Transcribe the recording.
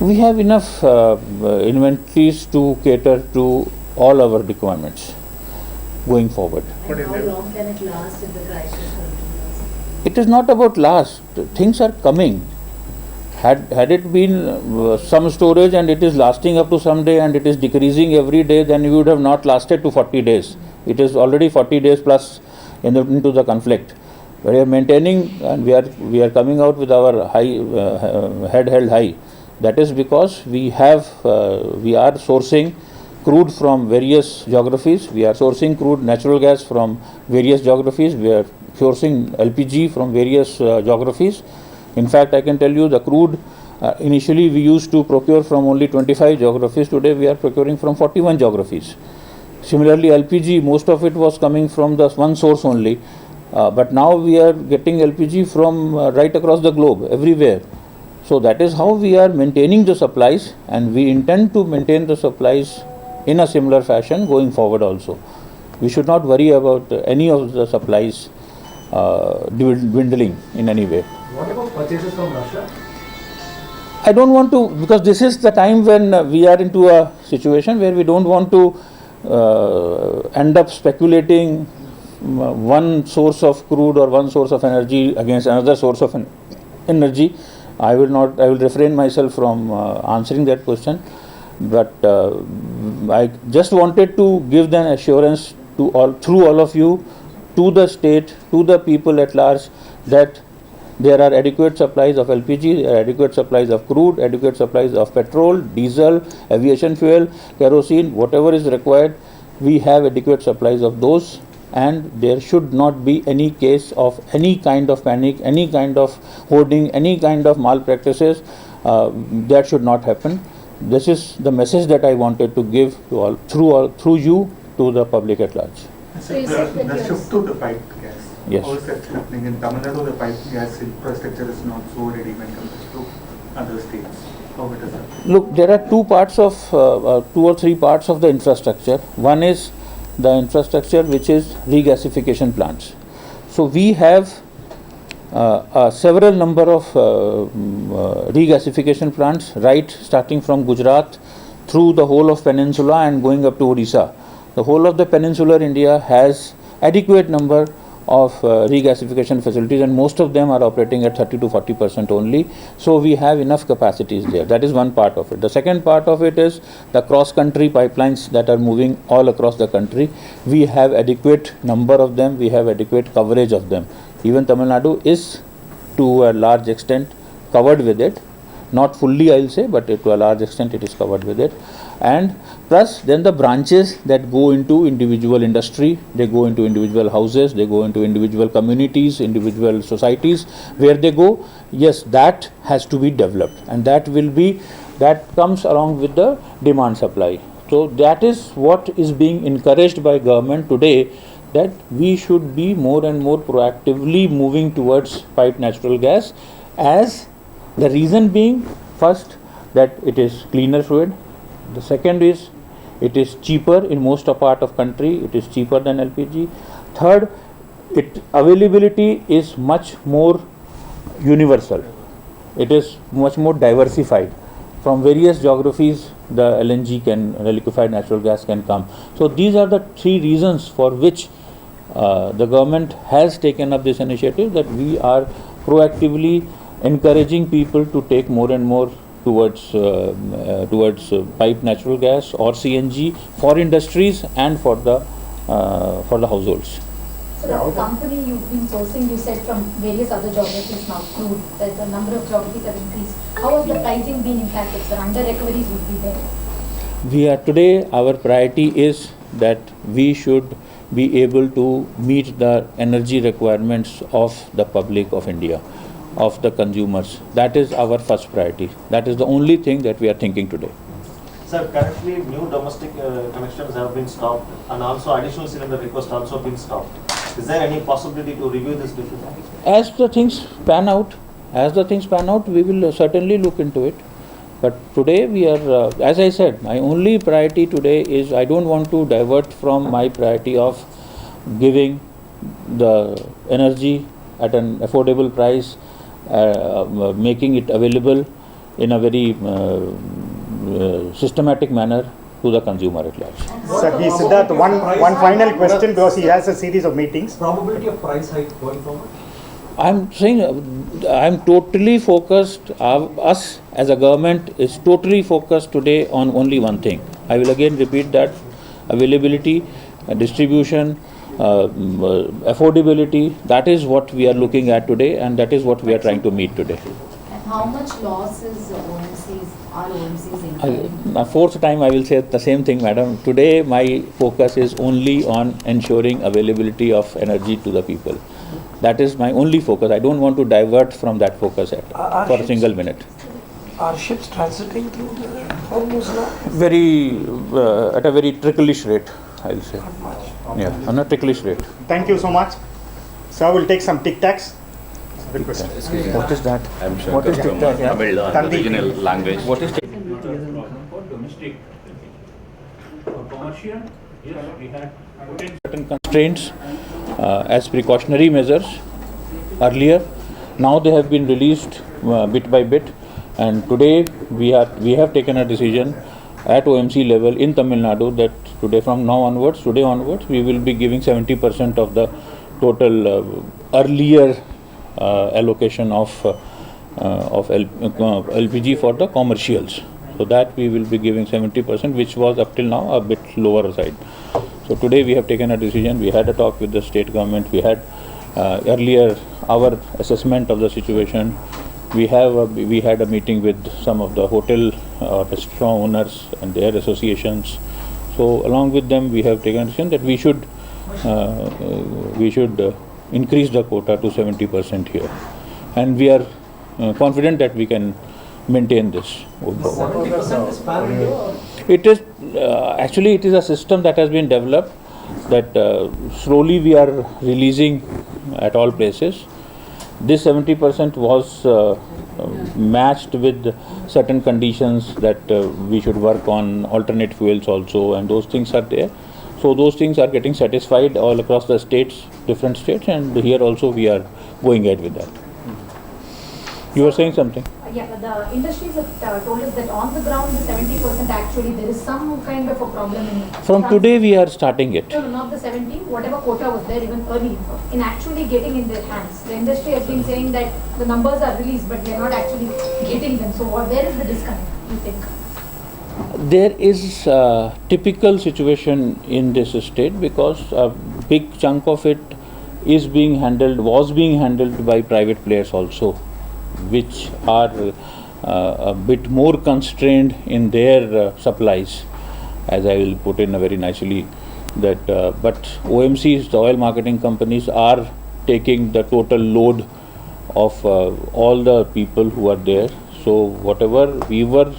We have enough inventories to cater to all our requirements going forward. And how long can it last if the crisis continues? It is not about last. Things are coming. Had it been some storage and it is lasting up to some day and it is decreasing every day, then we would have not lasted to 40 days. It is already 40 days plus into the conflict. We are maintaining and we are coming out with our head held high. That is because we are sourcing crude from various geographies. We are sourcing crude natural gas from various geographies. We are sourcing LPG from various geographies. In fact, I can tell you the crude initially we used to procure from only 25 geographies. Today we are procuring from 41 geographies. Similarly, LPG, most of it was coming from the one source only. But now we are getting LPG from right across the globe, everywhere. So that is how we are maintaining the supplies, and we intend to maintain the supplies in a similar fashion going forward also. We should not worry about any of the supplies dwindling in any way. What about purchases from Russia? I don't want to, because this is the time when we are into a situation where we don't want to end up speculating one source of crude or one source of energy against another source of energy. I will refrain myself from answering that question, but I just wanted to give an assurance to through all of you, to the state, to the people at large, that there are adequate supplies of LPG, there are adequate supplies of crude, adequate supplies of petrol, diesel, aviation fuel, kerosene, whatever is required. We have adequate supplies of those, and there should not be any case of any kind of panic, any kind of hoarding, any kind of malpractices. That should not happen. This is the message that I wanted to give to through you to the public at large. So you said that the shift to the piped gas. Yes. How is that happening in Tamil Nadu? The piped gas infrastructure is not so ready when compared to other states. How it is happening? Look, there are two or three parts of the infrastructure. One is the infrastructure which is regasification plants. So we have several number of regasification plants, right starting from Gujarat through the whole of peninsula and going up to Odisha. The whole of the peninsular India has adequate number of regasification facilities, and most of them are operating at 30 to 40% only. So we have enough capacities there. That is one part of it. The second part of it is the cross-country pipelines that are moving all across the country. We have adequate number of them. We have adequate coverage of them. Even Tamil Nadu is to a large extent covered with it. Not fully, I'll say, but to a large extent it is covered with it. And plus then the branches that go into individual industry, they go into individual houses, they go into individual communities, individual societies, where they go, yes, that has to be developed, and that comes along with the demand supply. So that is what is being encouraged by government today, that we should be more and more proactively moving towards piped natural gas, as the reason being, first, that it is cleaner fluid. The second is it is cheaper in most of part of country. It is cheaper than LPG. Third, availability is much more universal. It is much more diversified. From various geographies, the LNG liquefied natural gas can come. So these are the three reasons for which the government has taken up this initiative, that we are proactively encouraging people to take more and more towards piped natural gas or CNG for industries and for the households. So the company you've been sourcing, you said, from various other geographies now, crude, that the number of geographies have increased. How has the pricing been impacted, sir? Under recoveries would be there. Today, our priority is that we should be able to meet the energy requirements of the public of India, of the consumers. That is our first priority. That is the only thing that we are thinking today. Sir, currently new domestic connections have been stopped, and also additional cylinder requests also been stopped. Is there any possibility to review this difference? As the things pan out, we will certainly look into it. But today we are, as I said, my only priority today is, I don't want to divert from my priority of giving the energy at an affordable price, making it available in a very systematic manner to the consumer at large. Sir, Siddharth, one final question because he has a series of meetings. Probability of price hike going forward? I'm saying I'm totally focused, us as a government is totally focused today on only one thing. I will again repeat that: availability, distribution, affordability. That is what we are looking at today, and that is what we are trying to meet today. And how much loss is OMCs incurring? Fourth time I will say the same thing, madam. Today my focus is only on ensuring availability of energy to the people. That is my only focus. I don't want to divert from that focus for a single minute. Are ships transiting through the Hormuz now? Very at a very tricklish rate, I'll say. Not much. Yeah, on a tricklish rate. Thank you so much. Sir, we'll take some Tic Tacs. Request. What is that? I'm sure What is customer TikTok, yeah? will learn Kandi. the original language. What is for domestic? For commercial, yes, we had put in certain constraints as precautionary measures earlier. Now they have been released bit by bit, and today we have taken a decision at OMC level in Tamil Nadu that today onwards, we will be giving 70% of the total earlier allocation of LPG for the commercials. So that we will be giving 70%, which was up till now a bit lower side. So today we have taken a decision. We had a talk with the state government. We had earlier our assessment of the situation. We had a meeting with some of the hotel restaurant owners and their associations. So along with them, we have taken a decision that we should increase the quota to 70% here, and we are confident that we can maintain this. 70% is parity or? It is actually it is a system that has been developed that slowly we are releasing at all places. This 70% was matched with certain conditions that we should work on alternate fuels also, and those things are there. So those things are getting satisfied all across the states, different states, and here also we are going ahead with that. You were saying something? Yeah, but the industries have told us that on the ground, the 70% actually, there is some kind of a problem in it. From today we are starting it. No, not the 17, whatever quota was there even early, in actually getting in their hands. The industry has been saying that the numbers are released, but they are not actually getting them. So where is the disconnect, you think? There is a typical situation in this state because a big chunk of it was being handled by private players also, which are a bit more constrained in their supplies, as I will put in very nicely that but OMCs, the oil marketing companies, are taking the total load of all the people who are there. So whatever we were